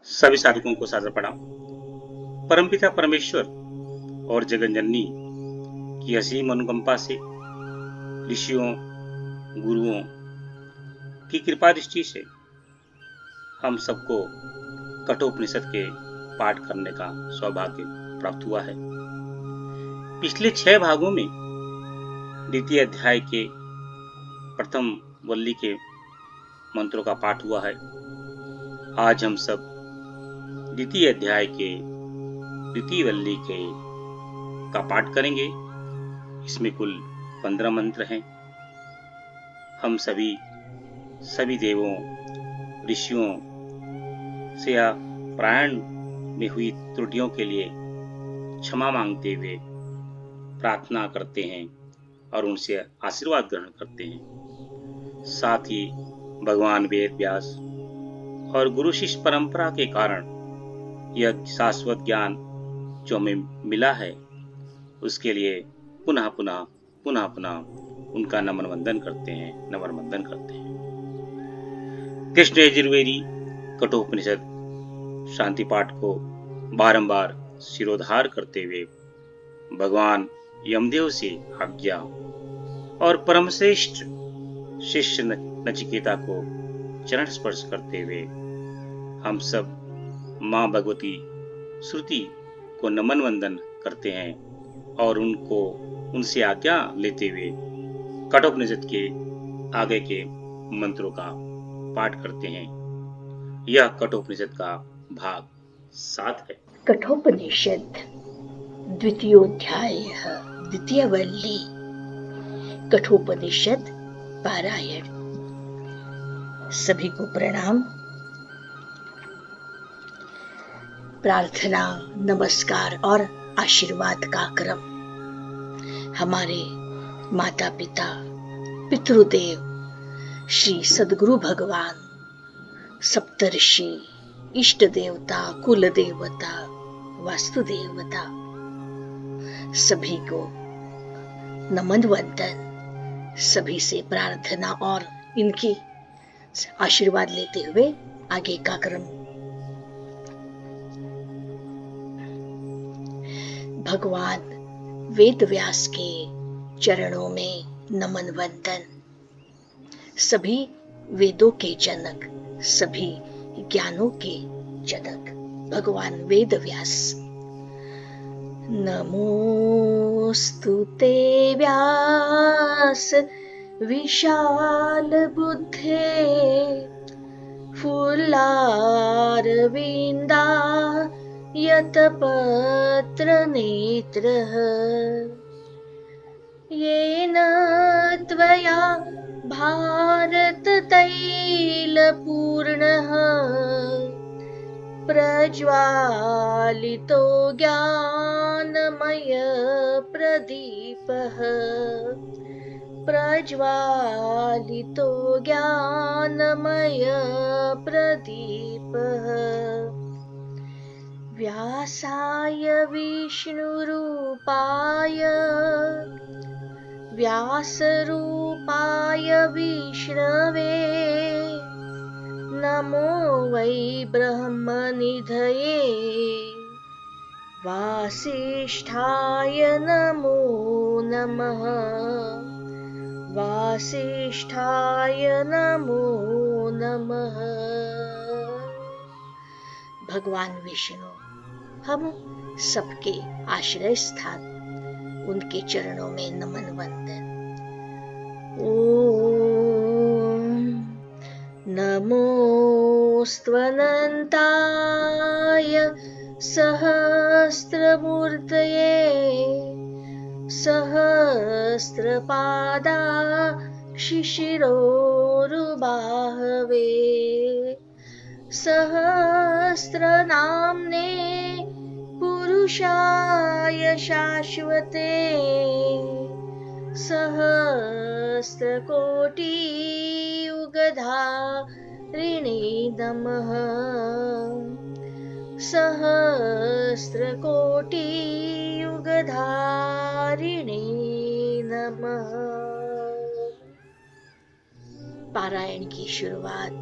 सभी साधकों को सादर प्रणाम। परमपिता परमेश्वर और जगन जननी की असीम अनुकंपा से, ऋषियों गुरुओं की कृपा दृष्टि से हम सबको कठोपनिषद के पाठ करने का सौभाग्य प्राप्त हुआ है। पिछले 6 भागों में द्वितीय अध्याय के प्रथम वल्ली के मंत्रों का पाठ हुआ है। आज हम सब द्वितीय अध्याय के द्वितीय वल्ली के का पाठ करेंगे। इसमें कुल 15 मंत्र हैं। हम सभी देवों ऋषियों से या प्राण में हुई त्रुटियों के लिए क्षमा मांगते हुए प्रार्थना करते हैं और उनसे आशीर्वाद ग्रहण करते हैं। साथ ही भगवान वेद व्यास और गुरु शिष्य परंपरा के कारण यह शाश्वत ज्ञान जो हमें मिला है, उसके लिए पुनः पुनः उनका नमन वंदन करते हैं। कृष्ण यजुर्वेदी कठोपनिषद शांति पाठ को बारंबार शिरोधार करते हुए भगवान यमदेव से आज्ञा और परमश्रेष्ठ शिष्य नचिकेता को चरण स्पर्श करते हुए हम सब मां भगवती श्रुति को नमन वंदन करते हैं और उनसे आज्ञा लेते हुए कठोपनिषद के आगे के मंत्रों का पाठ करते हैं। यह कठोपनिषद का भाग 7 है। कठोपनिषद द्वितीयोध्याय द्वितीय वल्ली कठोपनिषद पारायण। सभी को प्रणाम। प्रार्थना, नमस्कार और आशीर्वाद का क्रम। हमारे माता पिता, पितृदेव, श्री सद्गुरु भगवान, सप्तर्षि, इष्ट देवता, कुल देवता, वास्तु देवता, सभी को नमन वंदन। सभी से प्रार्थना और इनकी आशीर्वाद लेते हुए आगे का क्रम। भगवान वेद व्यास के चरणों में नमन वंदन। सभी वेदों के जनक, सभी ज्ञानों के जनक भगवान वेद व्यास। नमोस्तुते व्यास विशाल बुद्धे फुल्लारविन्दा यतपत्र नेत्रः येन त्वया भारत तैलपूर्णः प्रज्वालितो ज्ञानमय प्रदीपः प्रज्वालितो ज्ञानमय प्रदीपः व्यासाय व्यासरूपाय विष्णवे नमो वै ब्रह्मनिधये वासिष्ठाय नमो नमः वासिष्ठाय नमो नमः। भगवान विष्णु हम सबके आश्रय स्थान, उनके चरणों में नमन वंदन। ओम नमोऽस्त्वनन्ताय सहस्रमूर्तये सहस्रपादाक्षिशिरोरुबाहवे सहस्रनाम्ने पुरुषाय शाश्वते सहस्रकोटियुगधारिणे नमः सहस्रकोटियुगधारिणे नमः। पारायण की शुरुआत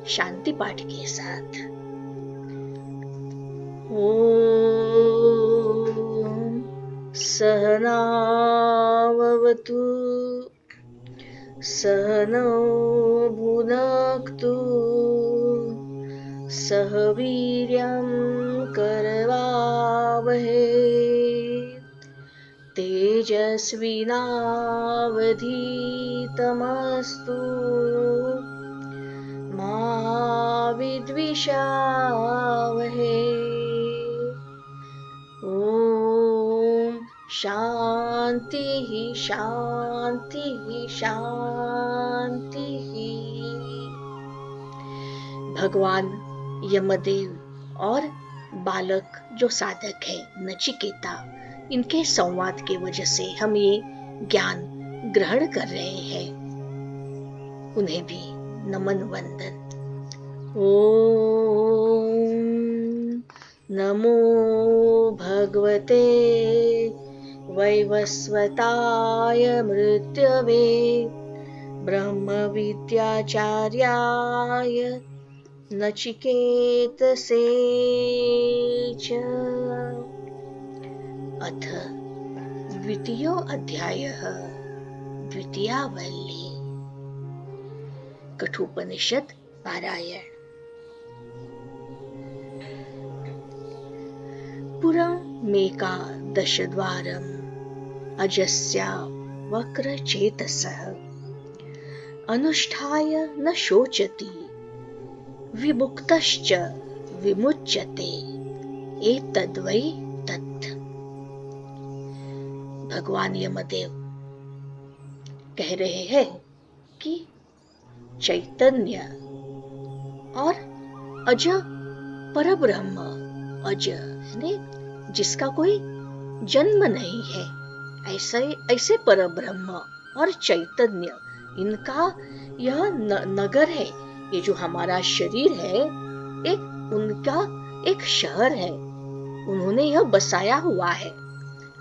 शांति पाठ के साथ। सहनाववतु सहनौ भुनक्तु सह वीर्यं करवावहै तेजस्विनावधीतमस्तु मा विद्विषावहै ॐ शान्तिः शान्तिः शान्तिः। भगवान यमदेव और बालक जो साधक है नचिकेता, इनके संवाद के वजह से हम ये ज्ञान ग्रहण कर रहे हैं। उन्हें भी नमन वंदन। ओम नमो भगवते वैवस्वताय मृत्यवे ब्रह्म विद्याचार्याय नचिकेतसे च। अथ द्वितीयो अध्यायः द्वितीयावल्ली। कठोपनिषद पारायण। पुरं मेकादशद्वारम् अजस्या वक्रचेतसः अनुष्ठाय न शोचति विमुक्तश्च विमुच्यते एतद्वै तत्। भगवान यमदेव कह रहे हैं कि चैतन्य और अज परब्रह्म, अज यानी जिसका कोई जन्म नहीं है, ऐसे परब्रह्म और चैतन्य, इनका यह नगर है। ये जो हमारा शरीर है उनका एक शहर है, उन्होंने यह बसाया हुआ है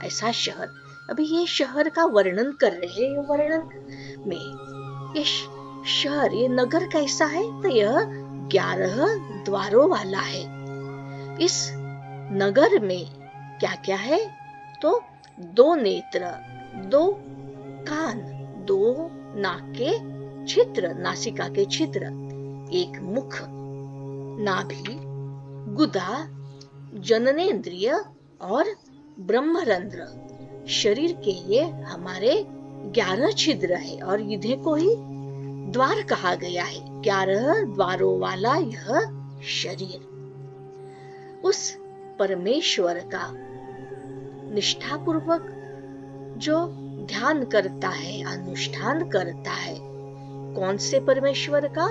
ऐसा शहर। अभी ये शहर का वर्णन कर रहे हैं। वर्णन में ये शहर, ये नगर कैसा है, तो यह 11 द्वारों वाला है। इस नगर में क्या क्या है, तो 2 नेत्र, 2 कान, 2 नाक के छिद्र, नासिका के छिद्र, 1 मुख, नाभि, गुदा, जननेंद्रिय और ब्रह्मरंध्र। शरीर के ये हमारे 11 छिद्र है और इन्हें को ही द्वार कहा गया है। 11 द्वारों वाला यह शरीर उस परमेश्वर का निष्ठापूर्वक जो ध्यान करता है, अनुष्ठान करता है। कौन से परमेश्वर का?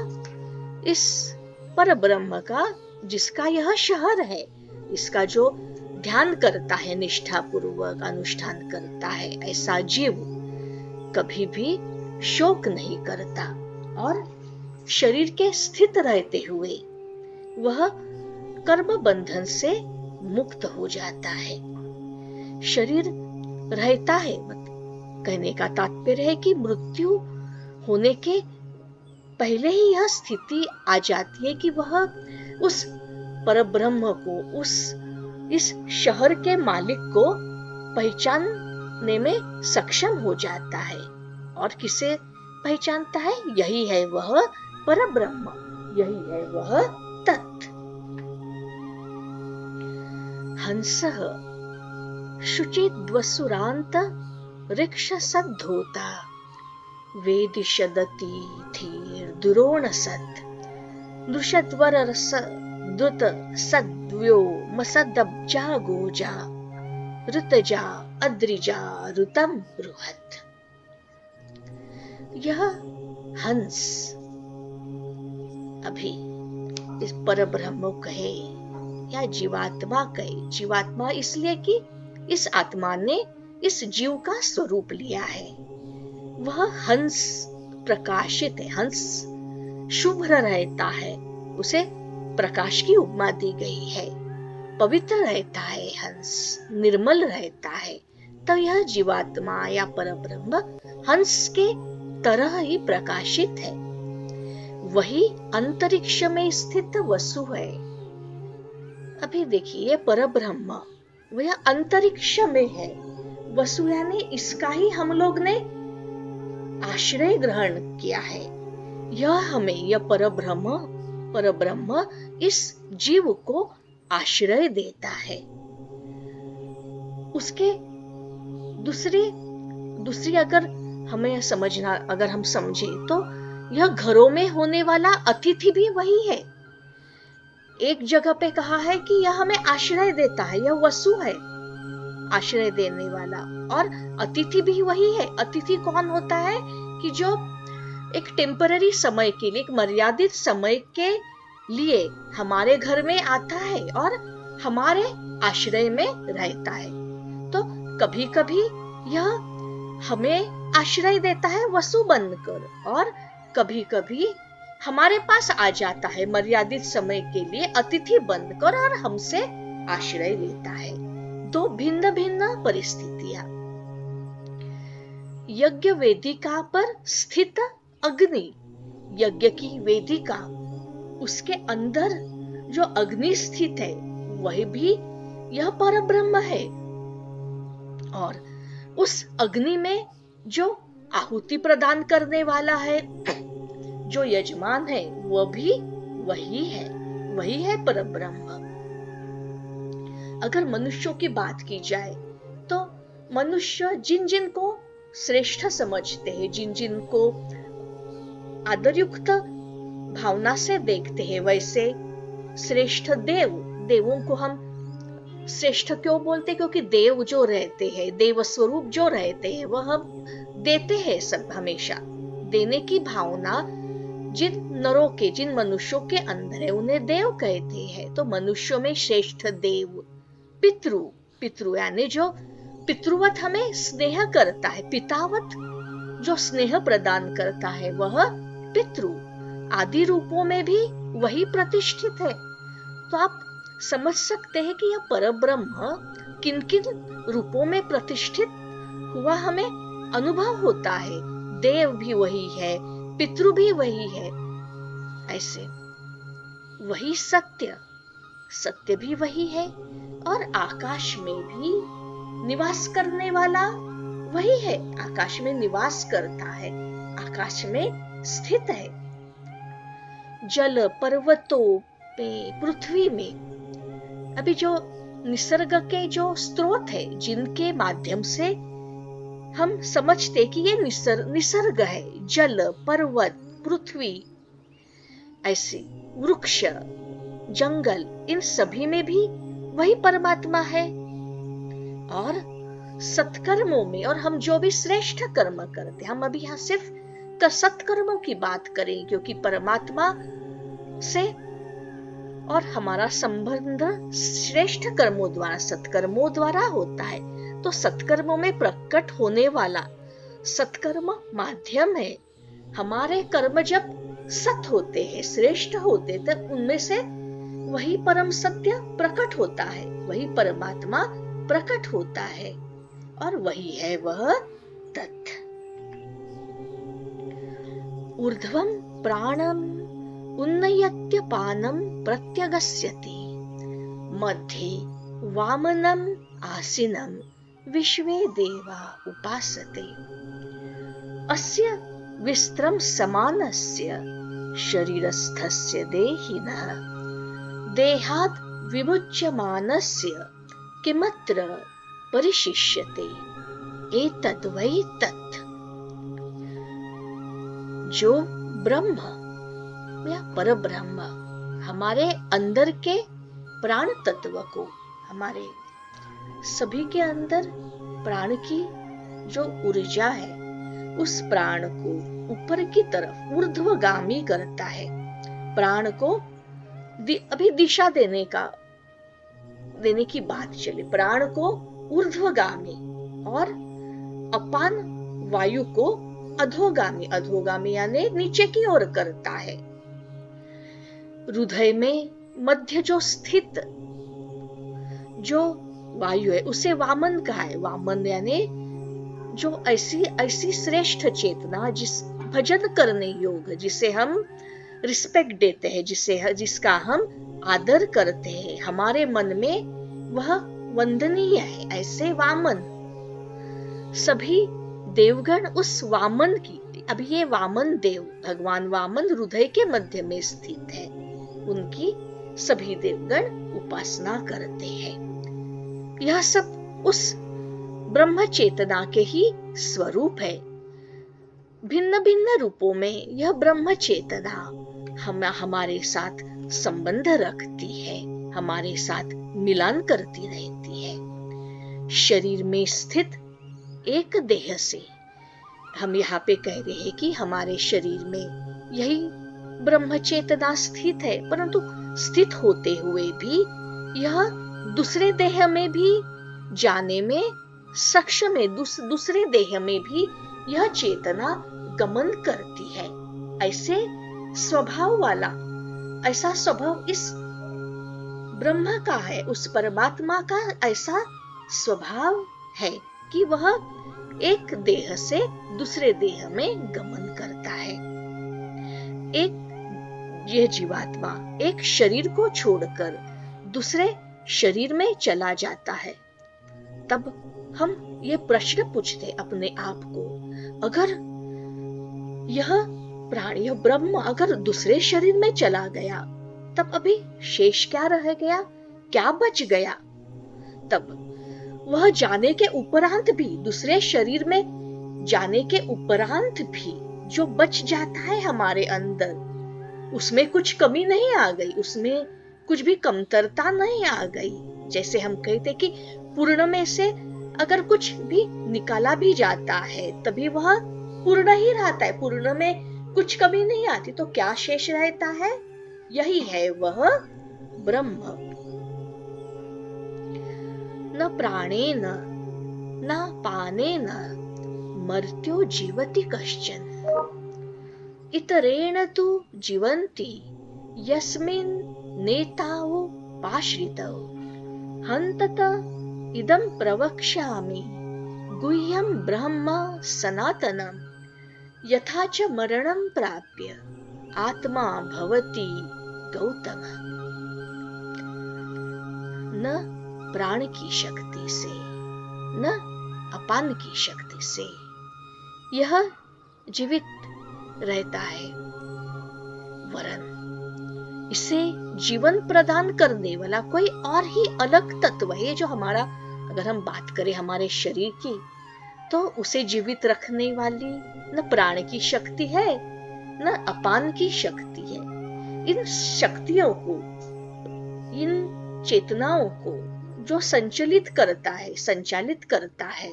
इस परब्रह्म का, जिसका यह शहर है। इसका जो ध्यान करता है, निष्ठापूर्वक अनुष्ठान करता है, ऐसा जीव कभी भी शोक नहीं करता और शरीर के स्थित रहते हुए वह कर्म बंधन से मुक्त हो जाता है। शरीर रहता है, कहने का तात्पर्य है कि मृत्यु होने के पहले ही यह स्थिति आ जाती है कि वह उस परब्रह्म को, इस शहर के मालिक को पहचानने में सक्षम हो जाता है। और किसे पहचानता है? यही है वह परब्रह्म, यही है वह तत्। हंसः शुचिद्वसुरान्त ऋक्षसद्धोता वेदिशदति धीर्दुरोणसत् नृषद्वररस द्रुत सद्व्यो मसदब्जा गोजा ऋतजा अद्रिजा ऋतम रुहत। यह हंस अभी इस परब्रह्म कहे या जीवात्मा कहे। जीवात्मा इसलिए कि इस आत्मा ने इस जीव का स्वरूप लिया है। वह हंस प्रकाशित है, हंस शुभ्र रहता है, उसे प्रकाश की उपमा दी गई है। पवित्र रहता है हंस, निर्मल रहता है। तो यह जीवात्मा या परब्रह्म हंस के तरह ही प्रकाशित है। वही अंतरिक्ष में स्थित वसु है। अभी देखिए परब्रह्म वह अंतरिक्ष में है, वसु यानी इसका ही हम लोग ने आश्रय ग्रहण किया है। यह परब्रह्म इस जीव को आश्रय देता है। उसके दूसरी अगर हम समझे तो यह घरों में होने वाला अतिथि भी वही है। एक जगह पे कहा है कि यह हमें आश्रय देता है, यह वसु है आश्रय देने वाला, और अतिथि भी वही है। अतिथि कौन होता है कि जो एक टेम्पररी समय के लिए, एक मर्यादित समय के लिए हमारे घर में आता है और हमारे आश्रय में रहता है। तो कभी कभी यह हमें आश्रय देता है वसु बनकर, और कभी कभी हमारे पास आ जाता है मर्यादित समय के लिए अतिथि बनकर और हमसे आश्रय लेता है। दो भिन्न भिन्न परिस्थितियां। यज्ञ वेदिका पर स्थित अग्नि, यज्ञ की वेदिका, उसके अंदर जो अग्नि स्थित है वह भी यह परब्रह्म है। और उस अग्नि में जो आहुति प्रदान करने वाला है, जो यजमान है, वह भी वही है परब्रह्म। अगर मनुष्यों की बात की जाए तो मनुष्य जिन को श्रेष्ठ समझते हैं, जिन को आदरयुक्त भावना से देखते हैं, वैसे श्रेष्ठ देवों को हम श्रेष्ठ क्यों बोलते? क्योंकि देव जो रहते हैं, देव स्वरूप जो रहते हैं, वह हम देते हैं सब हमेशा। देने की भावना जिन मनुष्यों के अंदर है उन्हें देव कहते हैं। तो मनुष्यों में श्रेष्ठ देव पितृ यानी जो पितृवत हमें स्नेह करता है, पितावत जो स्नेह प्रदान करता है, वह पितृ आदि रूपों में भी वही प्रतिष्ठित है। तो आप समझ सकते हैं कि यह परब्रह्म किन किन रूपों में प्रतिष्ठित हुआ हमें अनुभव होता है। देव भी वही है, पितृ भी वही है, ऐसे वही सत्य भी वही है, और आकाश में भी निवास करने वाला वही है। आकाश में निवास करता है, आकाश में स्थित है। जल पर्वतों में, पृथ्वी में, अभी जो निसर्ग के जो स्रोत है, जिनके माध्यम से हम समझते कि ये निसर्ग है, जल, पर्वत, पृथ्वी, ऐसे वृक्ष, जंगल, इन सभी में भी वही परमात्मा है। और सत्कर्मों में, और हम जो भी श्रेष्ठ कर्म करते, हम अभी यहाँ सिर्फ सत्कर्मों की बात करें, क्योंकि परमात्मा से और हमारा संबंध श्रेष्ठ कर्मों द्वारा, सत्कर्मों द्वारा होता है। तो सत्कर्मों में प्रकट होने वाला सत्कर्म माध्यम है। हमारे कर्म जब सत होते हैं, श्रेष्ठ होते, तब उनमें से वही परम सत्य प्रकट होता है, वही परमात्मा प्रकट होता है, और वही है वह तत्। ऊर्ध्वं प्राणम उन्नयत्य पानम प्रत्यगस्यति, मध्ये वामनम आसीनम विश्वे देवा उपासते। अस्य विस्त्रम समानस्य शरीरस्थस्य देहिनः देहात् विमुच्यमानस्य किमत्र परिशिष्यते एतद् वै तत्। जो ब्रह्म या परब्रह्म हमारे अंदर के प्राण तत्व को, हमारे सभी के अंदर प्राण की जो ऊर्जा है, उस प्राण को ऊपर की तरफ ऊर्ध्वगामी करता है। प्राण को अभी दिशा देने की बात चली, प्राण को ऊर्ध्वगामी और अपान वायु को अधोगामी यानी नीचे की ओर करता है। हृदय में मध्य जो स्थित जो वायु है, उसे वामन कहा है। वामन यानी जो ऐसी श्रेष्ठ चेतना, जिस भजन करने योग्य, जिसे हम रिस्पेक्ट देते हैं, जिसका हम आदर करते हैं, हमारे मन में वह वंदनीय है, ऐसे वामन। सभी देवगण उस वामन की, अभी ये वामन देव, भगवान वामन हृदय के मध्य में स्थित है, उनकी सभी देवगण उपासना करते हैं। यह सब उस ब्रह्म चेतना के ही स्वरूप है। भिन्न भिन्न रूपों में यह ब्रह्म चेतना हमारे साथ संबंध रखती है, हमारे साथ मिलान करती रहती है। शरीर में स्थित एक देह से, हम यहाँ पे कह रहे हैं कि हमारे शरीर में यही ब्रह्म चेतना स्थित है, परंतु स्थित होते हुए भी यह दूसरे देह में भी जाने में सक्षम है, दूसरे देह में भी यह चेतना गमन करती है। ऐसे स्वभाव वाला, ऐसा स्वभाव इस ब्रह्म का है, उस परमात्मा का ऐसा स्वभाव है कि वह एक देह से दूसरे देह में गमन करता है। एक यह जीवात्मा एक शरीर को छोड़कर दूसरे शरीर में चला जाता है। तब हम ये प्रश्न पूछते अपने आप को, अगर यह प्राणी ब्रह्म अगर दूसरे शरीर में चला गया, तब अभी शेष क्या रह गया, क्या बच गया? तब वह जाने के उपरांत भी, दूसरे शरीर में जाने के उपरांत भी जो बच जाता है हमारे अंदर, उसमें कुछ कमी नहीं आ गई, उसमें कुछ भी कमतरता नहीं आ गई। जैसे हम कहते कि पूर्ण में से अगर कुछ भी निकाला भी जाता है तभी वह पूर्ण ही रहता है, पूर्ण में कुछ कमी नहीं आती, तो क्या शेष रहता है? यही है वह ब्रह्म। न प्राणेन न पानेन मर्त्यो जीवति कश्चन, इतरेण तु जीवन्ति यस्मिन् नेताओ पाश्रितौ, हन्तत इदं प्रवक्ष्यामि गुह्यं ब्रह्म सनातनं, यथा च मरणं प्राप्य आत्मा भवति गौतम। न प्राण की शक्ति से न अपान की शक्ति से यह जीवित रहता है, वरन इसे जीवन प्रदान करने वाला कोई और ही अलग तत्व है। जो हमारा, अगर हम बात करें हमारे शरीर की, तो उसे जीवित रखने वाली न प्राण की शक्ति है न अपान की शक्ति है। इन शक्तियों को, इन चेतनाओं को जो संचालित करता है,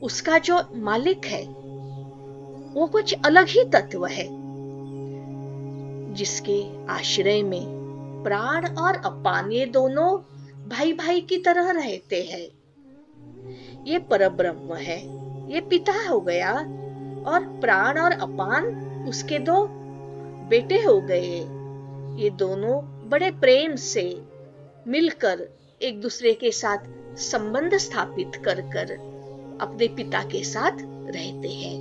उसका जो मालिक है वो कुछ अलग ही तत्व है, जिसके आश्रय में प्राण और अपान ये दोनों भाई भाई की तरह रहते हैं। ये परब्रह्म है, ये पिता हो गया, और प्राण और अपान उसके दो बेटे हो गए। ये दोनों बड़े प्रेम से मिलकर एक दूसरे के साथ संबंध स्थापित कर अपने पिता के साथ रहते हैं।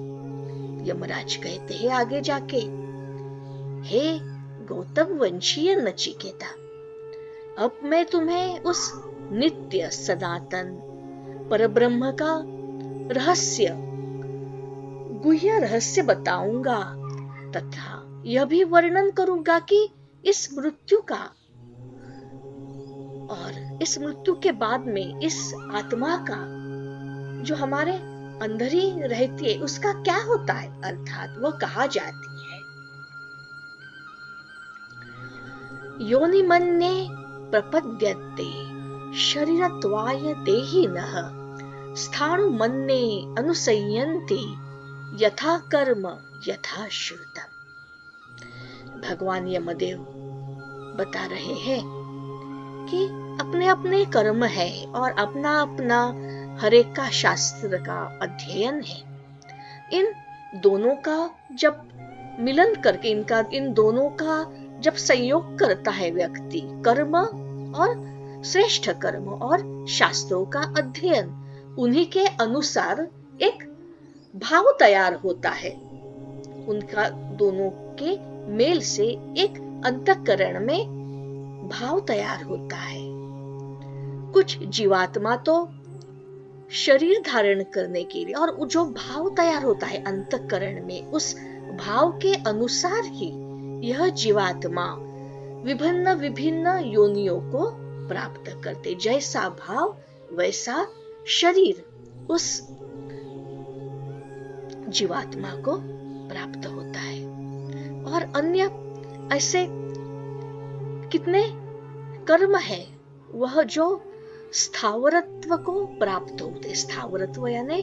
यमराज कहते हैं आगे जाके, हे गौतम वंशीय नचिकेता, अब मैं तुम्हें उस नित्य सनातन परब्रह्म का रहस्य, गुह्य रहस्य बताऊंगा, तथा यह भी वर्णन करूंगा कि इस मृत्यु का और इस मृत्यु के बाद में इस आत्मा का जो हमारे अंदर ही रहती है उसका क्या होता है, अर्थात वह कहा जाती है। योनिमन्ये प्रपद्यते शरीरत्वाय देहिनः, स्थाणुमन्ये अनुसयन्ति यथा कर्म यथा श्रुतम्। भगवान यमदेव बता रहे हैं कि अपने अपने कर्म है और अपना अपना हर एक का शास्त्र का अध्ययन है। इन दोनों का जब मिलन करके, इन दोनों का जब संयोग करता है व्यक्ति, कर्म और श्रेष्ठ कर्म और शास्त्रों का अध्ययन, उन्हीं के अनुसार एक भाव तैयार होता है। उनका दोनों के मेल से एक अंतःकरण में भाव तैयार होता है। कुछ जीवात्मा तो शरीर धारण करने के लिए, और जो भाव तैयार होता है अंतःकरण में, उस भाव के अनुसार ही यह जीवात्मा विभिन्न विभिन्न योनियों को प्राप्त करते। जैसा भाव वैसा शरीर उस जीवात्मा को प्राप्त होता है। और अन्य ऐसे कितने कर्म है वह जो स्थावरत्व को प्राप्त होते। स्थावरत्व यानी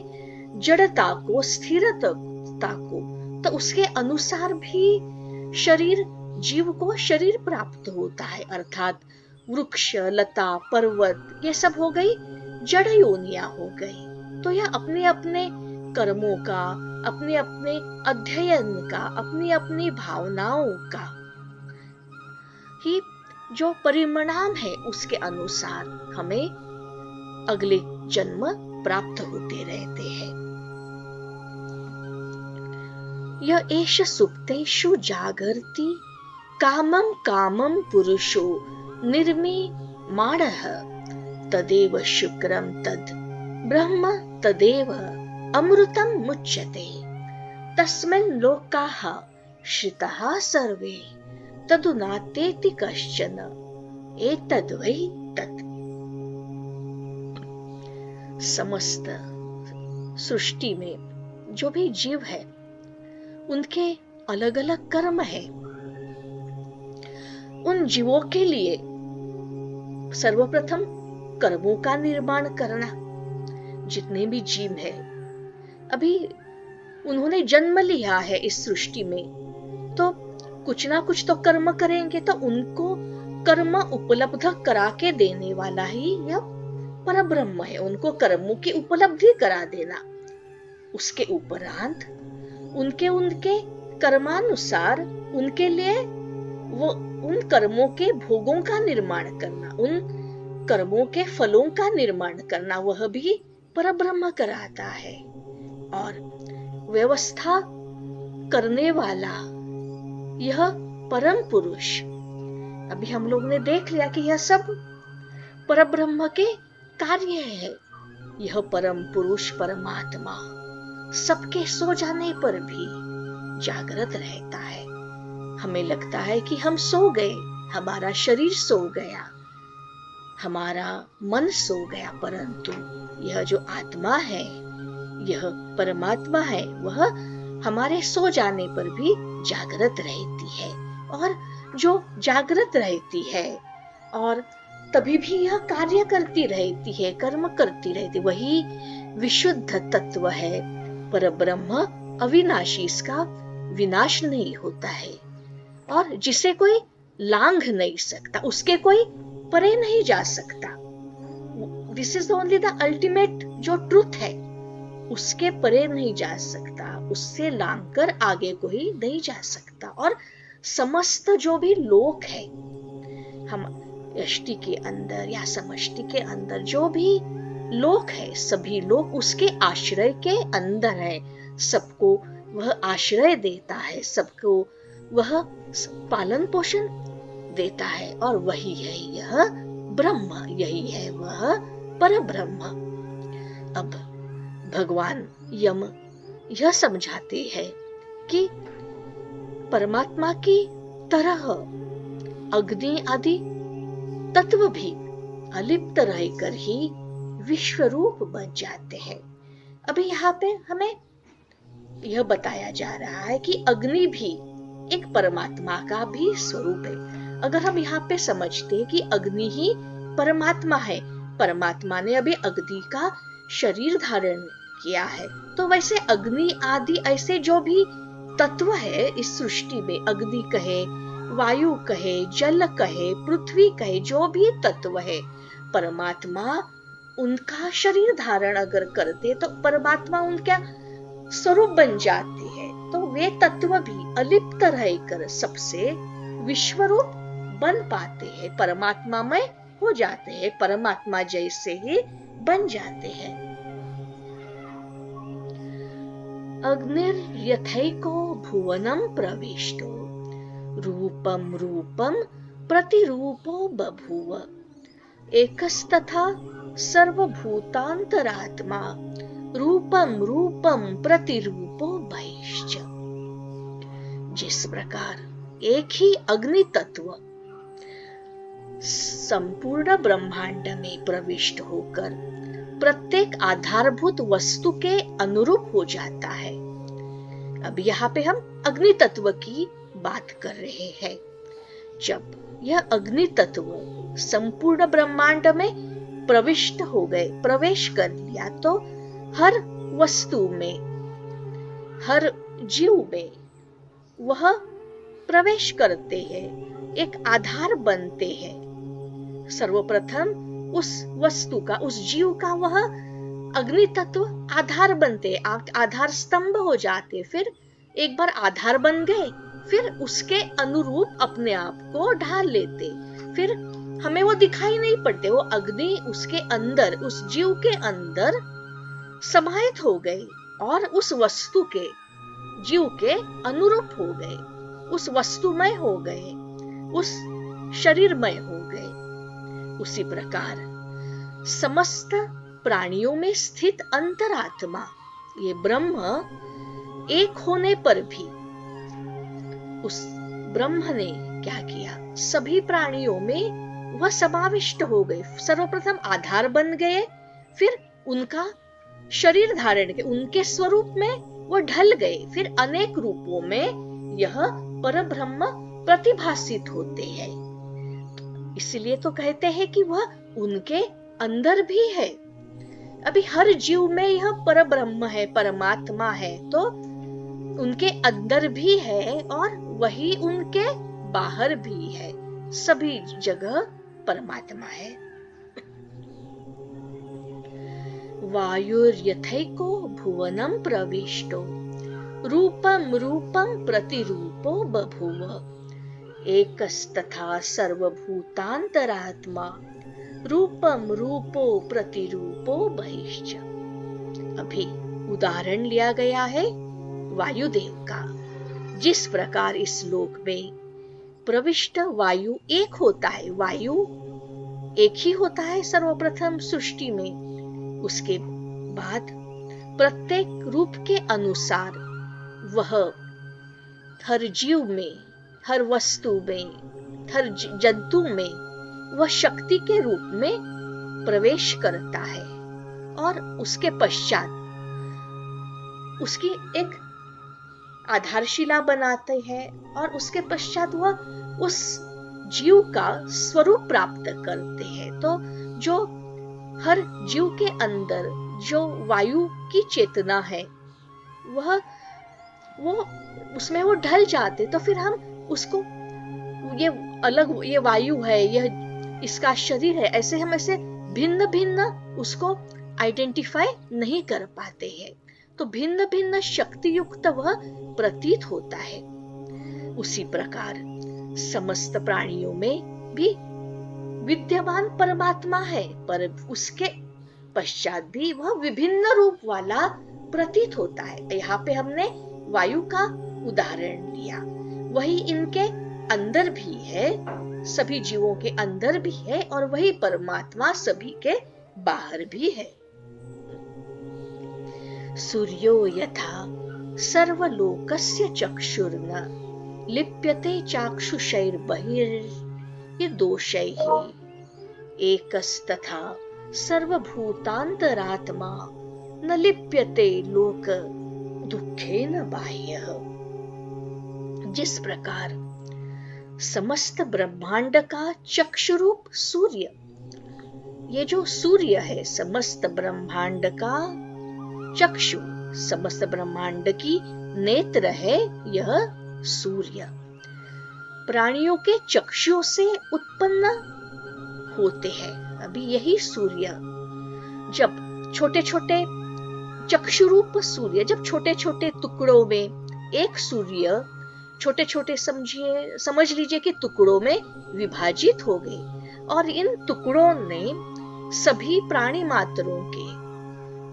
जड़ता को, स्थिरता को, तो उसके अनुसार भी शरीर, जीव को शरीर प्राप्त होता है। अर्थात वृक्ष, लता, पर्वत ये सब हो गई जड़ योनियां हो गई। तो यह अपने अपने कर्मों का, अपने अपने अध्ययन का, अपनी अपनी भावनाओं का ही जो परिणाम है उसके अनुसार हमें अगले जन्म प्राप्त होते रहते हैं। यह एष सुप्तेषु जागर्ति कामं कामं पुरुषो निर्मीमाणः तदेव शुक्रं तद ब्रह्म तदेव अमृतं मुच्यते तस्मिन् लोकाः श्रिताः सर्वे तदुनातेति कश्चन एतद्वै तत्। समस्त सृष्टि में जो भी जीव है उनके अलग अलग कर्म है। उन जीवों के लिए सर्वप्रथम कर्मों का निर्माण करना। जितने भी जीव है अभी उन्होंने जन्म लिया है इस सृष्टि में, तो कुछ ना कुछ तो कर्म करेंगे, तो उनको कर्म उपलब्ध करा के देने वाला ही यह परब्रह्म है। उनको कर्मों की उपलब्धि करा देना, उसके उपरांत उनके उनके कर्मानुसार उनके लिए वो उन कर्मों के भोगों का निर्माण करना, उन कर्मों के फलों का निर्माण करना, वह भी परब्रह्म कराता है। और व्यवस्था करने वाला यह परम पुरुष, अभी हम लोग ने देख लिया कि यह सब परब्रह्म के कार्य है। यह परम पुरुष परमात्मा सबके सो जाने पर भी जागृत रहता है। हमें लगता है कि हम सो गए, हमारा शरीर सो गया, हमारा मन सो गया, परंतु यह जो आत्मा है, यह परमात्मा है, वह हमारे सो जाने पर भी जागृत रहती है। और जो जागृत रहती है और तभी भी यह कार्य करती रहती है, कर्म करती रहती, वही विशुद्ध तत्व है। परब्रह्म अविनाशी, इसका विनाश नहीं होता है और जिसे कोई लांघ नहीं सकता, उसके कोई परे नहीं जा सकता। This is only the ultimate जो ट्रुथ है, उसके परे नहीं जा सकता, उससे लांघकर आगे कोई नहीं जा सकता। और समस्त जो भी लोक है, हम यष्टि के अंदर या समष्टि के अंदर जो भी लोक है, सभी लोग उसके आश्रय के अंदर है। सबको वह आश्रय देता है, सबको वह पालन पोषण देता है, और वही है यह ब्रह्म, यही है वह परब्रह्म। अब भगवान यम यह समझाते हैं कि परमात्मा की तरह अग्नि आदि तत्व भी अलिप्त रहकर ही विश्व रूप बन जाते हैं। अभी यहाँ पे हमें यह बताया जा रहा है कि अग्नि भी एक परमात्मा का भी स्वरूप है। अगर हम यहाँ पे समझते हैं कि अग्नि ही परमात्मा है, परमात्मा ने अभी अग्नि का शरीर धारण किया है, तो वैसे अग्नि आदि ऐसे जो भी तत्व है इस सृष्टि में, अग्नि कहे, वायु कहे, जल कहे, पृथ्वी कहे, जो भी तत्व है, परमात्मा उनका शरीर धारण अगर करते तो परमात्मा उनका स्वरूप बन जाते हैं। तो वे तत्व भी अलिप्त रहकर सबसे विश्वरूप बन पाते हैं, परमात्मा में हो जाते हैं, परमात्मा जैसे ही बन जाते हैं। अग्निर्यथैको भुवनं प्रविष्टो रूपं रूपं प्रतिरूपो बभूव एकस्तथा सर्वभूतांतरात्मा रूपम रूपम प्रतिरूपो बहिश्च। जिस प्रकार एक ही अग्नि तत्व संपूर्ण ब्रह्मांड में प्रविष्ट होकर प्रत्येक आधारभूत वस्तु के अनुरूप हो जाता है। अब यहाँ पे हम अग्नि तत्व की बात कर रहे हैं। जब यह अग्नि तत्व संपूर्ण ब्रह्मांड में प्रविष्ट हो गए, प्रवेश कर लिया, तो हर वस्तु में, हर जीव में वह प्रवेश करते हैं, एक आधार बनते हैं। सर्वप्रथम उस वस्तु का, उस जीव का वह अग्नि तत्व आधार बनते, आधार स्तंभ हो जाते। फिर एक बार आधार बन गए, फिर उसके अनुरूप अपने आप को ढाल लेते। फिर हमें वो दिखाई नहीं पड़ते, वो अग्नि उसके अंदर, उस जीव के अंदर समाहित हो गए और उस वस्तु के, जीव के अनुरूप हो गए, उस वस्तुमय हो गए, उस शरीरमय हो गए। उसी प्रकार समस्त प्राणियों में स्थित अंतरात्मा, ये ब्रह्म, एक होने पर भी उस ब्रह्म ने क्या किया, सभी प्राणियों में वह समाविष्ट हो गए। सर्वप्रथम आधार बन गए, फिर उनका शरीर धारण के, उनके स्वरूप में वो ढल गए। फिर अनेक रूपों में यह परब्रह्म प्रतिभासित होते हैं। इसलिए तो कहते हैं कि वह उनके अंदर भी है। अभी हर जीव में यह परब्रह्म है, परमात्मा है, तो उनके अंदर भी है और वही उनके बाहर भी है। सभी जगह परमात्मा है। वायुर्यथैको भुवनं प्रविष्टो रूपम रूपम प्रतिरूपो बभूव एकस्तथा सर्वभूतांतरात्मा रूपम रूपो प्रतिरूपो बहिश्च। अभी उदाहरण लिया गया है वायुदेव का। जिस प्रकार इस लोक में प्रविष्ट वायु एक होता है, वायु एक ही होता है सर्वप्रथम सृष्टि में, उसके बाद प्रत्येक रूप के अनुसार वह हर जीव में, हर वस्तु में, हर जंतु में वह शक्ति के रूप में प्रवेश करता है और उसके पश्चात उसकी एक आधारशिला बनाते हैं और उसके पश्चात वह उस जीव का स्वरूप प्राप्त करते हैं। तो जो हर जीव के अंदर जो वायु की चेतना है, वह वो उसमें वो ढल जाते, तो फिर हम उसको, ये अलग, ये वायु है, यह इसका शरीर है, ऐसे हम ऐसे भिन्न भिन्न उसको आइडेंटिफाई नहीं कर पाते हैं। तो भिन्न भिन्न शक्ति युक्त वह प्रतीत होता है। उसी प्रकार समस्त प्राणियों में भी विद्यमान परमात्मा है, पर उसके पश्चात भी वह विभिन्न रूप वाला प्रतीत होता है। यहाँ पे हमने वायु का उदाहरण लिया, वही इनके अंदर भी है, सभी जीवों के अंदर भी है, और वही परमात्मा सभी के बाहर भी है। सूर्यो यथा सर्वलोकस्य चक्षुर्न लिप्यते चाक्षुषैर्बहिर्यदोषैः एकस्तथा सर्वभूतांतरात्मा न लिप्यते लोक दुखेन बाह्यः। जिस प्रकार समस्त ब्रह्मांड का चक्षुरूप सूर्य, ये जो सूर्य है समस्त ब्रह्मांड का चक्षु, समस्त ब्रह्मांड की नेत्र है यह सूर्य, प्राणियों के चक्षुओं से उत्पन्न होते हैं। अभी यही सूर्य जब छोटे छोटे चक्षुरूप सूर्य, जब छोटे छोटे टुकड़ों में एक सूर्य छोटे छोटे समझ लीजिए कि टुकड़ों में विभाजित हो गए, और इन टुकड़ों ने सभी प्राणी मात्रों के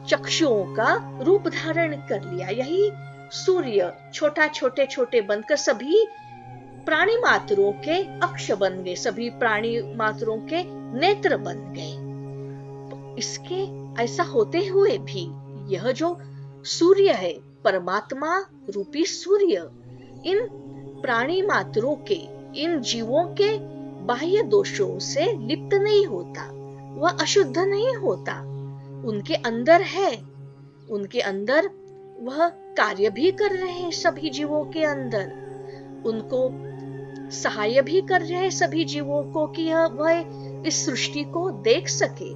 चक्षुओं का रूप धारण कर लिया। यही सूर्य छोटा छोटे छोटे बनकर सभी प्राणी मात्रों के अक्ष बन गए, सभी प्राणी मात्रों के नेत्र बन गए। इसके ऐसा होते हुए भी यह जो सूर्य है, परमात्मा रूपी सूर्य, इन प्राणी मात्रों के, इन जीवों के बाह्य दोषों से लिप्त नहीं होता, वह अशुद्ध नहीं होता, उनके अंदर है, उनके अंदर वह कार्य भी कर रहे हैं, सभी जीवों के अंदर उनको सहाय भी कर रहे हैं सभी जीवों को कि वह इस सृष्टि को देख सके,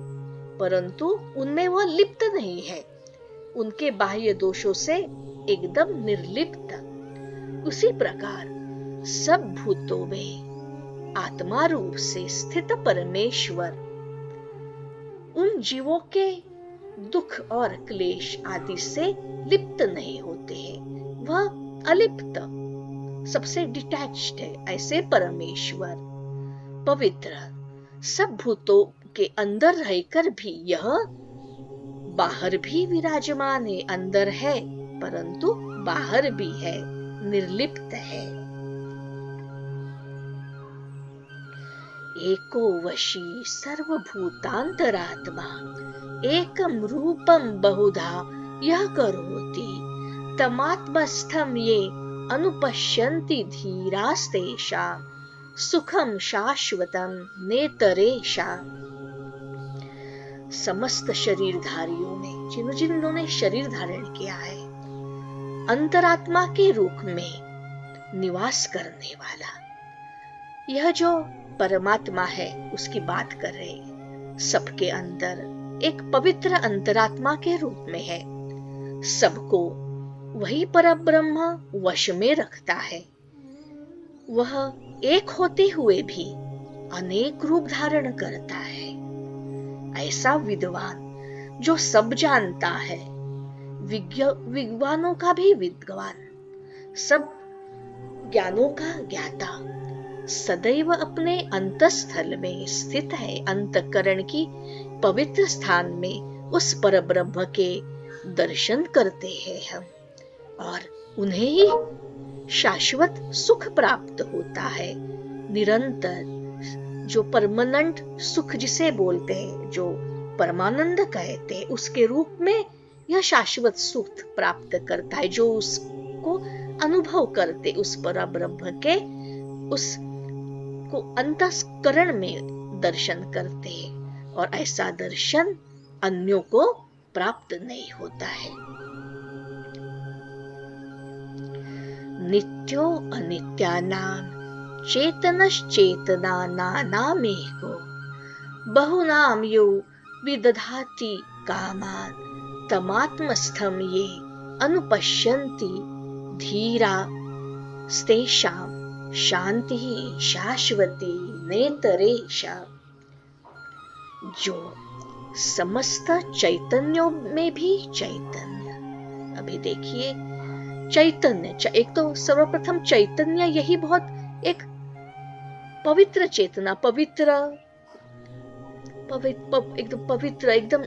परंतु उनमें वह लिप्त नहीं है, उनके बाह्य दोषों से एकदम निर्लिप्त। उसी प्रकार सब भूतों में आत्मा रूप से स्थित परमेश्वर उन जीवों के दुख और क्लेश आदि से लिप्त नहीं होते हैं, वह अलिप्त, सबसे डिटैच्ड है। ऐसे परमेश्वर पवित्र सब भूतों के अंदर रहकर भी यह बाहर भी विराजमान है, अंदर है परंतु बाहर भी है, निर्लिप्त है। एको वशी सर्वभूतांतरात्मा एकम रूपम बहुधा यह करोति तमात्मस्थम ये अनुपश्यन्ति धीरास्तेषां सुखम शाश्वतम नेतरेषां। समस्त शरीरधारियों ने, जिन्होंने शरीर धारण किया है, अंतरात्मा के रूप में निवास करने वाला यह जो परमात्मा है उसकी बात कर रहे, सबके अंदर एक पवित्र अंतरात्मा के रूप में है, सबको वही परब्रह्म वश में रखता है। वह एक होते हुए भी अनेक रूप धारण करता है। ऐसा विद्वान जो सब जानता है, विद्वानों का भी विद्वान, सब ज्ञानों का ज्ञाता, सदैव अपने अंतस्थल में स्थित है, अंतःकरण की पवित्र स्थान में उस परब्रह्म के दर्शन करते हैं हम, और उन्हें ही शाश्वत सुख प्राप्त होता है। निरंतर जो परमानेंट सुख जिसे बोलते हैं, जो परमानंद कहते हैं, उसके रूप में यह शाश्वत सुख प्राप्त करता है। जो उसको अनुभव करते, उस परब्रह्म के उस को अंतःकरण में दर्शन करते हैं, और ऐसा दर्शन अन्यों को प्राप्त नहीं होता है। नित्यो अनित्यानां चेतनश्चेतनानामेको बहुनां यो विदधाति कामान् तमात्मस्थं ये अनुपश्यन्ति धीरा स्तेषां शांति शाश्वती नेतरेषां। जो समस्त चैतन्यों में भी चैतन्य, अभी देखिए चैतन्य, एक तो सर्वप्रथम चैतन्य, यही बहुत एक पवित्र चेतना, एकदम पवित्र, एकदम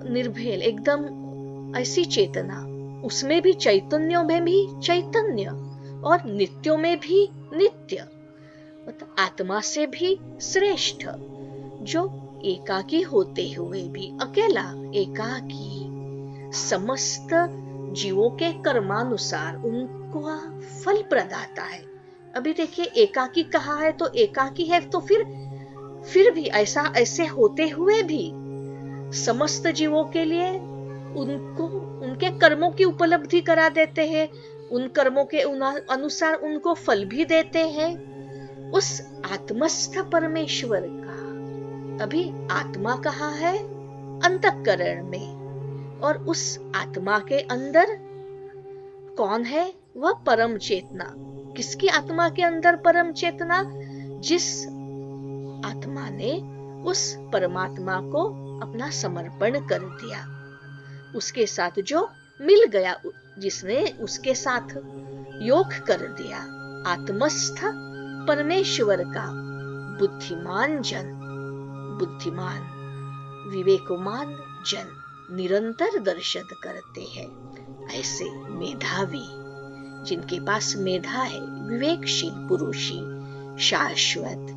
निर्भेल, एकदम ऐसी चेतना, उसमें भी चैतन्यों में भी चैतन्य, और नित्यों में भी नित्य, मतलब आत्मा से भी श्रेष्ठ, जो एकाकी होते हुए भी अकेला, एकाकी, समस्त जीवों के कर्मानुसार उनको फल प्रदाता है। अभी देखिए एकाकी कहा है तो एकाकी है, तो फिर भी ऐसे होते हुए भी समस्त जीवों के लिए उनको उनके कर्मों की उपलब्धि करा देते हैं, उन कर्मों के अनुसार उनको फल भी देते हैं। उस आत्मस्थ परमेश्वर का अभी आत्मा कहा है अंतःकरण में, और उस आत्मा के अंदर कौन है? वह परम चेतना। किसकी आत्मा के अंदर परम चेतना? जिस आत्मा ने उस परमात्मा को अपना समर्पण कर दिया, उसके साथ जो मिल गया, जिसने उसके साथ योग कर दिया, आत्मस्थ परमेश्वर का बुद्धिमान जन, बुद्धिमान विवेकमान जन निरंतर दर्शन करते हैं। ऐसे मेधावी, जिनके पास मेधा है, विवेकशील पुरुषी शाश्वत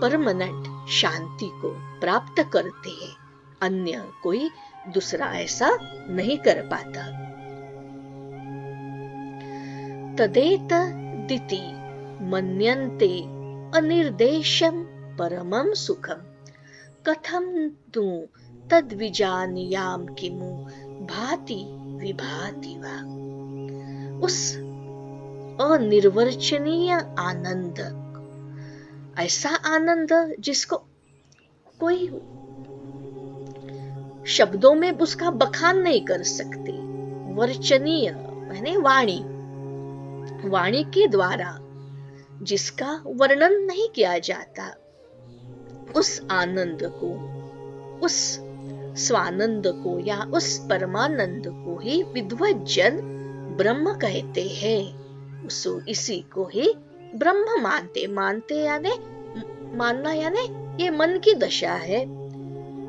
परमानेंट शांति को प्राप्त करते हैं, अन्य कोई दूसरा ऐसा नहीं कर पाता। तदेत दिति मन्यन्ते अनिर्देशं परमं सुखम कथं तु तद्विजानीयाम किमु भाति विभाति वा। उस अनिर्वचनीय आनंद, ऐसा आनंद जिसको कोई शब्दों में उसका बखान नहीं कर सकते, वर्चनीय यानी वाणी, वाणी के द्वारा जिसका वर्णन नहीं किया जाता, उस आनंद को, उस स्वानंद को या उस परमानंद को ही विद्वत जन ब्रह्म कहते हैं। इसी को ही ब्रह्म मानते यानी मानना यानी ये मन की दशा है,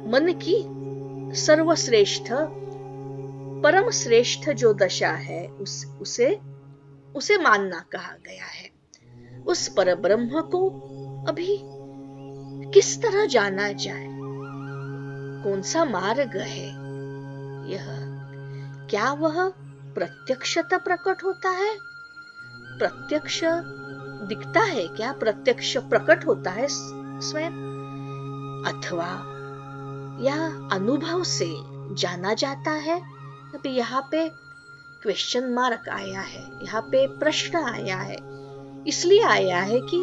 मन की सर्वश्रेष्ठ परम श्रेष्ठ जो दशा है उसे मानना कहा गया है। उस पर ब्रह्म को अभी किस तरह जाना जाए, कौन सा मार्ग है यह, क्या वह प्रत्यक्षतः प्रकट होता है, प्रत्यक्ष दिखता है क्या, प्रत्यक्ष प्रकट होता है स्वयं, अथवा या अनुभव से जाना जाता है। अभी यहाँ पे क्वेश्चन मार्क आया है, यहाँ पे प्रश्न आया है, इसलिए आया है कि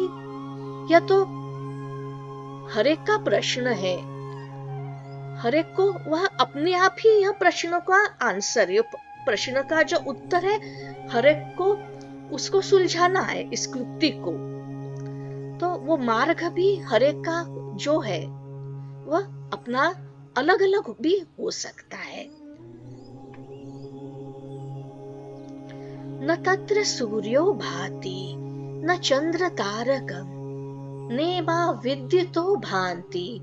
यह तो हर एक का प्रश्न है, हर एक को वह अपने आप ही यह प्रश्न का आंसर, ये प्रश्न का जो उत्तर है, हर एक को उसको सुलझाना है इस कृति को। तो वो मार्ग भी हर एक का जो है वह अपना अलग अलग भी हो सकता है। न तत्र सूर्यो भाति न चंद्र तारकम नेमा विद्युतो भान्ति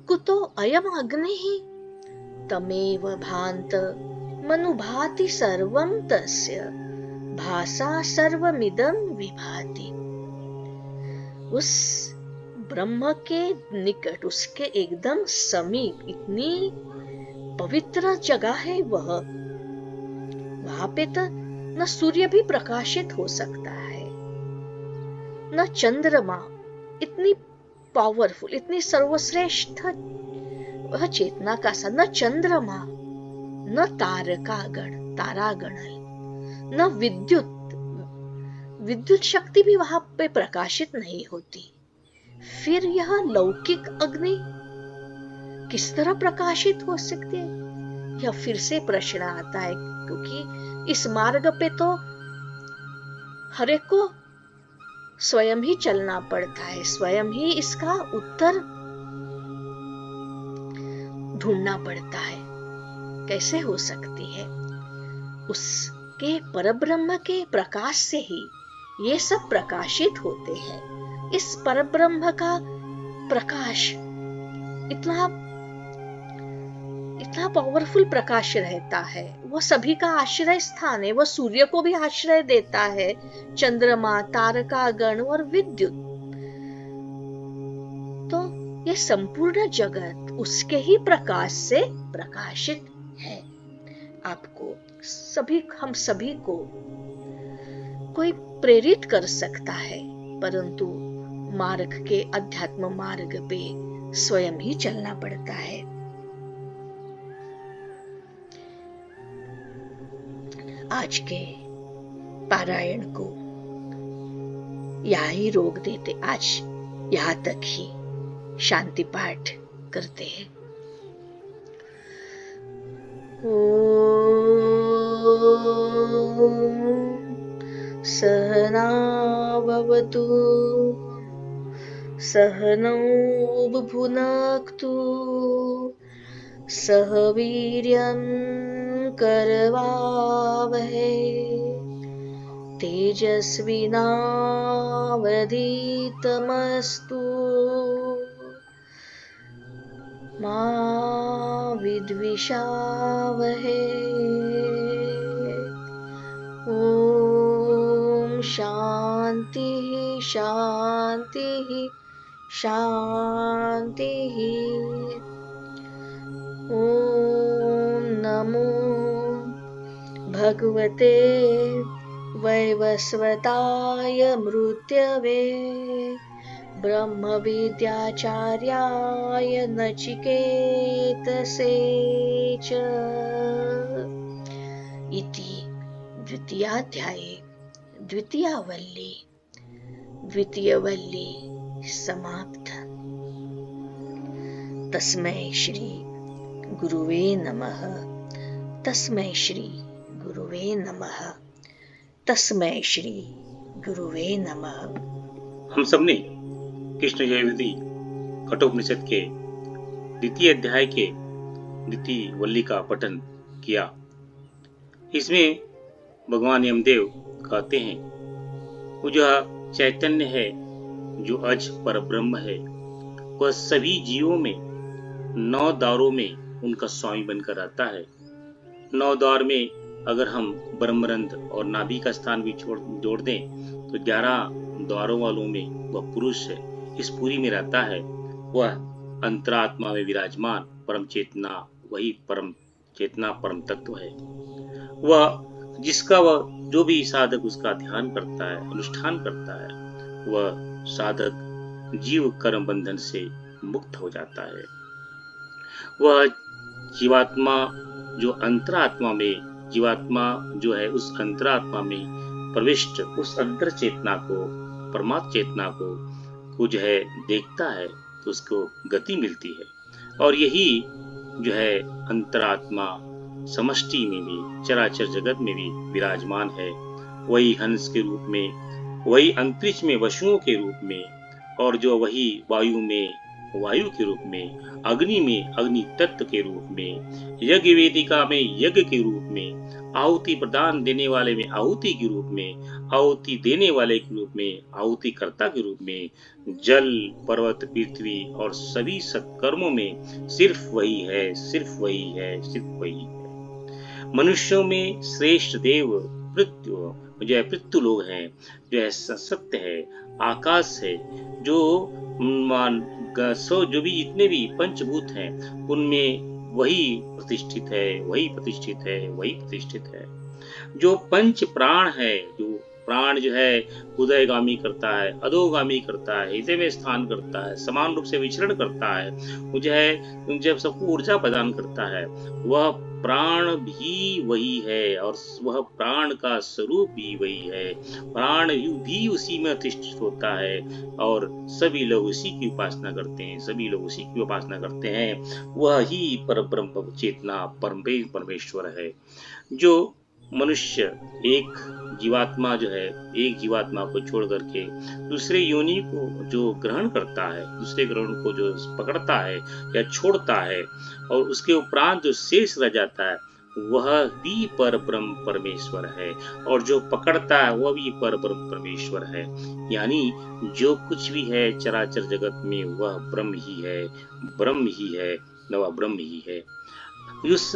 कुतो अयम अग्निः तमेव भान्त मनुभाति सर्वं तस्य भासा सर्वमिदं विभाति। उस ब्रह्म के निकट, उसके एकदम समीप इतनी पवित्र जगह है वह, वहां पे तो न सूर्य भी प्रकाशित हो सकता है, न चंद्रमा, इतनी पावरफुल, इतनी सर्वश्रेष्ठ वह चेतना का सा, न चंद्रमा, न तारागण, न विद्युत शक्ति भी वहां पे प्रकाशित नहीं होती। फिर यह लौकिक अग्नि किस तरह प्रकाशित हो सकती है, यह फिर से प्रश्न आता है, क्योंकि इस मार्ग पे तो हर एक को स्वयं ही चलना पड़ता है, स्वयं ही इसका उत्तर ढूंढना पड़ता है। कैसे हो सकती है, उसके परब्रह्म के प्रकाश से ही ये सब प्रकाशित होते हैं। इस परब्रह्म का प्रकाश इतना पावरफुल प्रकाश रहता है, वह सभी का आश्रय स्थान है, वह सूर्य को भी आश्रय देता है, चंद्रमा, तारकागण और विद्युत। तो ये संपूर्ण जगत उसके ही प्रकाश से प्रकाशित है। आपको हम सभी को कोई प्रेरित कर सकता है, परंतु मार्ग के, अध्यात्म मार्ग पे स्वयं ही चलना पड़ता है। आज के पारायण को यहाँ ही रोक देते, आज यहाँ तक ही शांति पाठ करते हैं। सहना भवतु सहनौ भुनक्तु सह वीर्यं करवावहै तेजस्विनावधीतमस्तु मा विद्विषावहै। ओम शांति शांति शांति। नमो भगवते वैवस्वताय मृत्यवे ब्रह्मविद्याचार्याय नचिकेतसे च इति द्वितीयाध्याये द्वितीयवल्ली समाप्त। तस्मै श्री गुरुवे नमः। तस्मै श्री गुरुवे नमः। तस्मै श्री गुरुवे नमः। हम सबने कृष्ण यजुर्वेदी कठोपनिषद के द्वितीय अध्याय के द्वितीय वल्ली का पठन किया। इसमें भगवान यमदेव कहते हैं वो जो चैतन्य है, जो अज पर ब्रह्म है, वह सभी जीवों में 9 द्वारों में उनका स्वामी बनकर रहता है। 9 द्वार में अगर हम ब्रह्मरंध्र और नाभि का स्थान भी जोड़ दें तो 11 द्वारों वालों में वह पुरुष है, इस पूरी में रहता है। वह अंतरात्मा में विराजमान परम चेतना, वही परम चेतना परम तत्व है। वह जिसका वह जो भी साधक उसका ध्यान करता है, अनुष्ठान करता है, वह साधक जीव कर्म बंधन से मुक्त हो जाता है। वह जीवात्मा जो अंतरात्मा में, जीवात्मा जो है उस अंतरात्मा में प्रविष्ट उस अंतर चेतना को, परमात्मा चेतना को जो है देखता है तो उसको गति मिलती है। और यही जो है अंतरात्मा समष्टि में भी, चराचर जगत में भी विराजमान है। वही हंस के रूप में, वही अंतरिक्ष में वसुओं के रूप में, और जो वही वायु में वायु के रूप में, अग्नि में अग्नि तत्व के रूप में, यज्ञ वेदिका में यज्ञ के रूप में, आहुति प्रदान देने वाले में आहुति के रूप में, आहुति देने वाले के रूप में, आहुति कर्ता के रूप में, जल पर्वत पृथ्वी और सभी सत्कर्मों में सिर्फ वही है, सिर्फ वही है, सिर्फ वही है। मनुष्यों में श्रेष्ठ देव पृथ्वी लोग हैं, जो है सत्य है, आकाश है, जो जो भी जितने भी पंचभूत हैं उनमें वही प्रतिष्ठित है, वही प्रतिष्ठित है, वही प्रतिष्ठित है। जो पंच प्राण है, जो प्राण जो है उदयगामी करता है, अधोगामी करता है, हृदय में स्थान करता है, समान रूप से विचरण करता है, वो जो है जब सबको ऊर्जा प्रदान करता है, वह प्राण भी वही है और वह प्राण का स्वरूप भी वही है। प्राण भी उसी में अधिष्ठित होता है और सभी लोग उसी की उपासना करते हैं, सभी लोग उसी की उपासना करते हैं। वह ही परब्रह्म चेतना परमेश्वर है। जो मनुष्य एक जीवात्मा जो है, एक जीवात्मा को छोड़ करके दूसरे योनि को जो ग्रहण करता है, दूसरे ग्रहण को जो पकड़ता है या छोड़ता है और उसके उपरांत जो शेष रह जाता है, वह भी परब्रह्म परमेश्वर है। और जो पकड़ता है वह भी परब्रह्म परमेश्वर है। यानी जो कुछ भी है चराचर जगत में वह ब्रह्म ही है, ब्रह्म ही है, वह ब्रह्म ही है। उस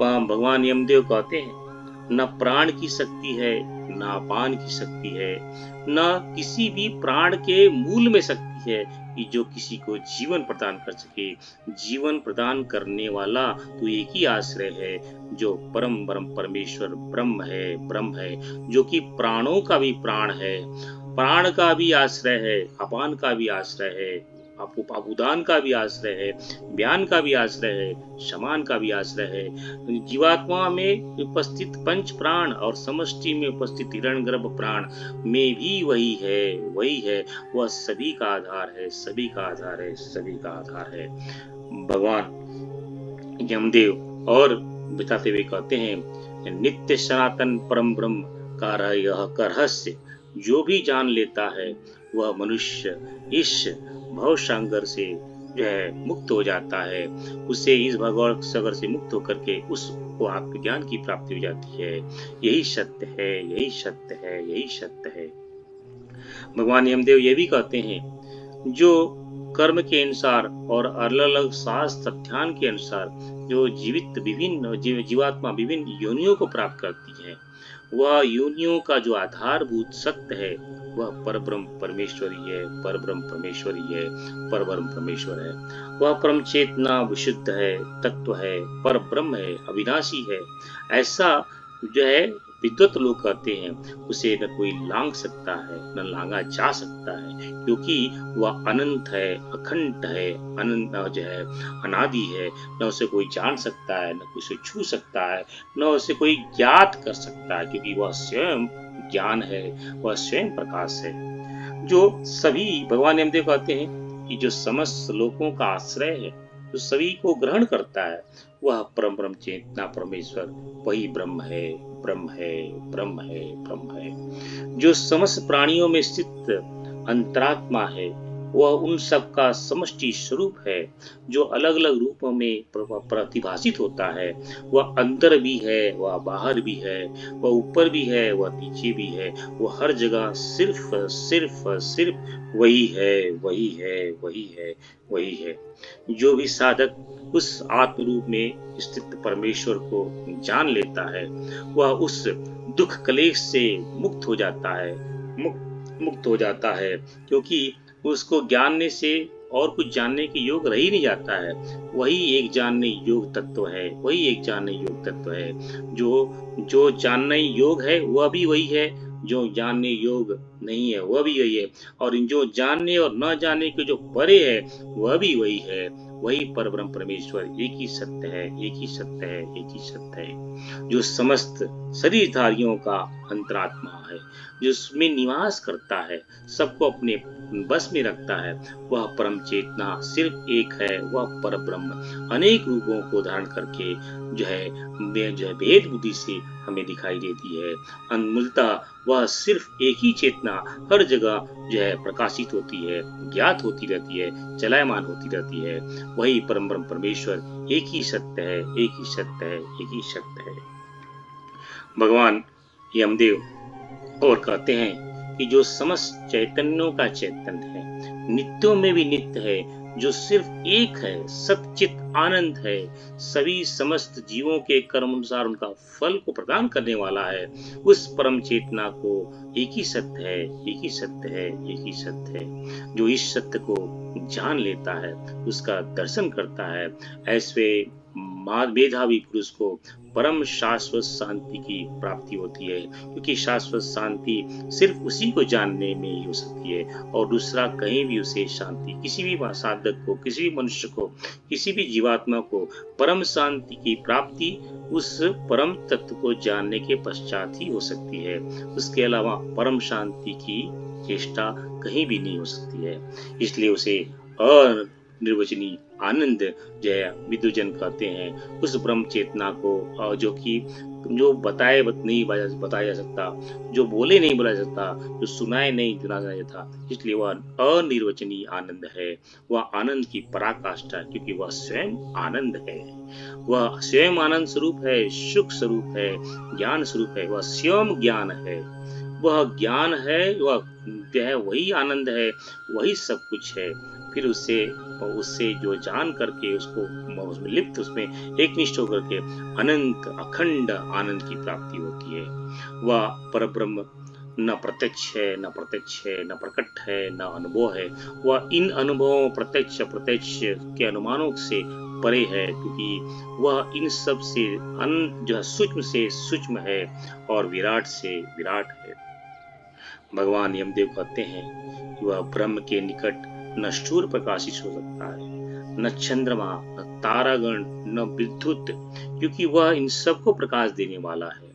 भगवान यमदेव कहते हैं न प्राण की शक्ति है, न अपान की शक्ति है, न किसी भी प्राण के मूल में शक्ति है कि जो किसी को जीवन प्रदान कर सके। जीवन प्रदान करने वाला तो एक ही आश्रय है, जो परम परमेश्वर ब्रह्म है, जो कि प्राणों का भी प्राण है, प्राण का भी आश्रय है, अपान का भी आश्रय है, अबुदान का भी आश्रय है, ज्ञान का भी आश्रय है, समान का भी आश्रय है। जीवात्मा में उपस्थित पंच प्राण और समष्टि में उपस्थित हिरण्यगर्भ प्राण में भी वही है। वह सभी का आधार है, सभी का आधार है, सभी का आधार है। भगवान यमदेव और बताते हुए कहते हैं नित्य सनातन परम ब्रह्म का रहस्य जो भी जान लेता है वह मनुष्य इस भव सागर से जो है मुक्त हो जाता है। उसे इस भगवत सागर से मुक्त होकर के उसको आत्मज्ञान की प्राप्ति हो जाती है। यही सत्य है, यही सत्य है, यही सत्य है। भगवान यमदेव ये भी कहते हैं जो कर्म के अनुसार और अलग अलग शास्त्र तथ्यान के अनुसार जो जीवात्मा विभिन्न योनियों को प्राप्त करती है, वह योनियों का जो आधारभूत सत्य है वह परब्रह्म परमेश्वर ही है, परब्रह्म परमेश्वर ही है, परब्रह्म परमेश्वर है। वह परम चेतना विशुद्ध है, तत्व है, परब्रह्म है, अविनाशी है। ऐसा जो है विद्वत लोग कहते हैं, उसे न कोई लांघ सकता है न लांघा जा सकता है, क्योंकि वह अनंत है, अखंड है, अनंत जो है अनादि है। न उसे कोई जान सकता है, न कोई उसे छू सकता है, न उसे कोई ज्ञात कर सकता है, क्योंकि वह स्वयं ज्ञान है, वह स्वयं प्रकाश है। जो सभी भगवान यमदेव कहते हैं कि जो समस्त लोगों का आश्रय है, जो सभी को ग्रहण करता है, वह परम ब्रह्म चेतना परमेश्वर वही ब्रह्म है, ब्रह्म है, ब्रह्म है, ब्रह्म है। जो समस्त प्राणियों में स्थित अंतरात्मा है, वह उन सब का समष्टि स्वरूप है, जो अलग अलग रूपों में प्रतिभाषित होता है। वह अंदर भी है, वह बाहर भी है, वह ऊपर भी है, वह नीचे भी है, वह हर जगह सिर्फ सिर्फ सिर्फ वही है, वही है, वही है, वही है। जो भी साधक उस आत्म रूप में स्थित परमेश्वर को जान लेता है, वह उस दुख क्लेश से मुक्त हो जाता है, मुक्त हो जाता है, क्योंकि उसको जानने से और कुछ जानने के योग रह ही नहीं जाता है। वही एक जानने योग तत्व है, वही एक जानने योग तत्व है। जो जानने योग है वह भी वही है, जो जानने योग नहीं है वह भी वही है, और जो जानने और न जानने के जो परे है वह भी वही है। वही परब्रह्म परमेश्वर एक ही सत्य है, एक ही सत्य है, एक ही सत्य है। जो समस्त शरीरधारियों का अंतरात्मा है, जो उसमें निवास करता है, सबको अपने बस में रखता है, वह परम चेतना सिर्फ एक है, वह पर ब्रह्म अनेक रूपों को धारण करके जो है भेद बुद्धि से हमें दिखाई देती है। मूलतः वह सिर्फ एक ही चेतना हर जगह जो है प्रकाशित होती है, ज्ञात होती रहती है, चलायमान होती रहती है। वही परम ब्रह्म परमेश्वर एक ही सत्य है, एक ही सत्य है, एक ही सत्य है। भगवान यमदेव और कहते हैं कि जो समस्त चैतन्यों का चैतन्य है, नित्यों में भी नित्य है, जो सिर्फ एक है, सच्चित आनंद है, सभी समस्त जीवों के कर्म अनुसार उनका फल को प्रदान करने वाला है, उस परम चेतना को एक ही सत्य है, एक ही सत्य है, एक ही सत्य है। जो इस सत्य को जान लेता है, उसका दर्शन करता है, ऐसे मेधावी पुरुष को परम शाश्वत शांति की प्राप्ति होती है, क्योंकि शाश्वत शांति सिर्फ उसी को जानने में ही हो सकती है, और दूसरा कहीं भी उसे शांति, किसी भी साधक को, किसी भी मनुष्य को, किसी भी जीवात्मा को परम शांति की प्राप्ति उस परम तत्व को जानने के पश्चात ही हो सकती है। उसके अलावा परम शांति की चेष्टा कहीं भी नहीं हो सकती है। इसलिए उसे अनिर्वचनीय आनंद जो है विद्वजन कहते हैं, उस ब्रह्म चेतना को जो कि जो नहीं बताया जा सकता, जो बोले नहीं बोला जा सकता, जो सुनाए नहीं सुना जा सकता, इसलिए वह अनिर्वचनीय आनंद है। वह आनंद की पराकाष्ठा है, क्योंकि वह स्वयं आनंद है, वह स्वयं आनंद स्वरूप है, सुख स्वरूप है, ज्ञान स्वरूप है, वह स्वयं ज्ञान है, वह ज्ञान है, वह जो है वही आनंद है, वही सब कुछ है। फिर उससे जो जान करके उसको उसमें लिप्त, उसमें एक निष्ठ होकर के अनंत अखंड आनंद की प्राप्ति होती है। वह परब्रह्म न प्रत्यक्ष है, न प्रत्यक्ष है, न प्रकट है, न अनुभव है। वह इन अनुभवों प्रत्यक्ष के अनुमानों से परे है, क्योंकि वह इन सब से जो है सूक्ष्म से सूक्ष्म है और विराट से विराट है। भगवान यमदेव कहते हैं कि वह ब्रह्म के निकट न सूर्य प्रकाशित हो सकता है, न चंद्रमा, न तारागण, न विद्युत, क्योंकि वह इन सबको प्रकाश देने वाला है।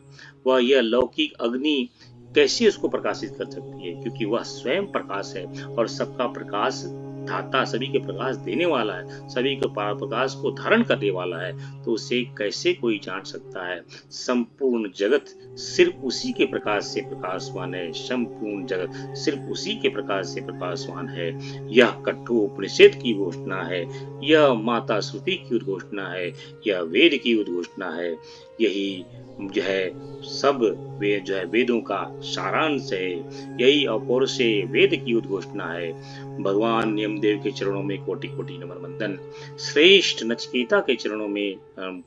वह यह लौकिक अग्नि कैसे उसको प्रकाशित कर सकती है, क्योंकि वह स्वयं प्रकाश है और सबका प्रकाश धाता, सभी के प्रकाश देने वाला है, सभी के प्रकाश को धारण करने वाला है, तो उसे कैसे कोई जान सकता है। संपूर्ण जगत सिर्फ उसी के प्रकाश से प्रकाशवान है, संपूर्ण जगत सिर्फ उसी के प्रकाश से प्रकाशवान है। यह कठोपनिषद की घोषणा है, यह माता श्रुति की उद्घोषणा है, यह वेद की उद्घोषणा है, यही जो है सब वेद जो है वेदों का सारांश है, यही अपौरुषेय वेद की उद्घोषणा है। भगवान यमदेव के चरणों में कोटि कोटि नमन वंदन। श्रेष्ठ नचिकेता के चरणों में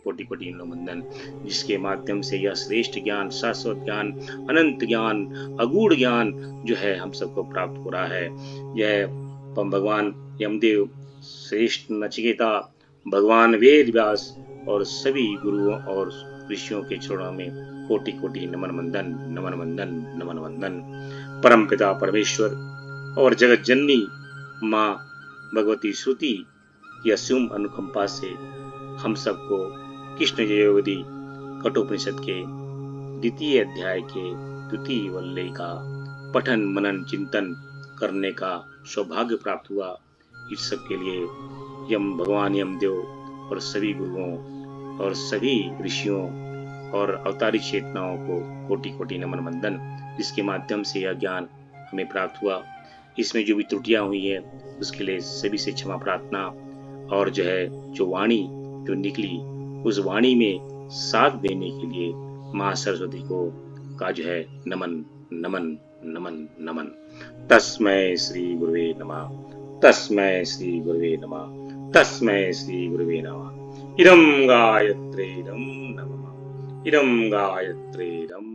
कोटि कोटि नमन वंदन, जिसके माध्यम से यह श्रेष्ठ ज्ञान, शाश्वत ज्ञान, अनंत ज्ञान, अगूढ़ ज्ञान जो है हम सबको प्राप्त हो रहा है। यह भगवान यमदेव, श्रेष्ठ नचिकेता, भगवान वेद व्यास और सभी गुरुओं और ऋषियों के चरणों में कोटि कोटि नमन वंदन, नमन वंदन, नमन वंदन। परम पिता परमेश्वर और जगत जननी माँ भगवती श्रुति की असीम अनुकंपा से हम सबको कृष्ण जयोवधि कठोपनिषद के द्वितीय अध्याय के द्वितीय वल्लय का पठन मनन चिंतन करने का सौभाग्य प्राप्त हुआ। इस सब के लिए भगवान यमदेव और सभी गुरुओं और सभी ऋषियों और अवतारी चेतनाओं को कोटि कोटि नमन वंदन, जिसके माध्यम से यह ज्ञान हमें प्राप्त हुआ। इसमें जो भी त्रुटियां हुई है उसके लिए सभी से क्षमा प्रार्थना, और जो वाणी जो निकली उस वाणी में साथ देने के लिए माँ सरस्वती को का नमन नमन नमन नमन। तस्मै श्री गुरुवे नमः, तस्मै श्री गुरुवे नमः, तस्मै श्री गुरुवे नमः। इदं गायत्रीदं नमः, इदं गायत्रीदं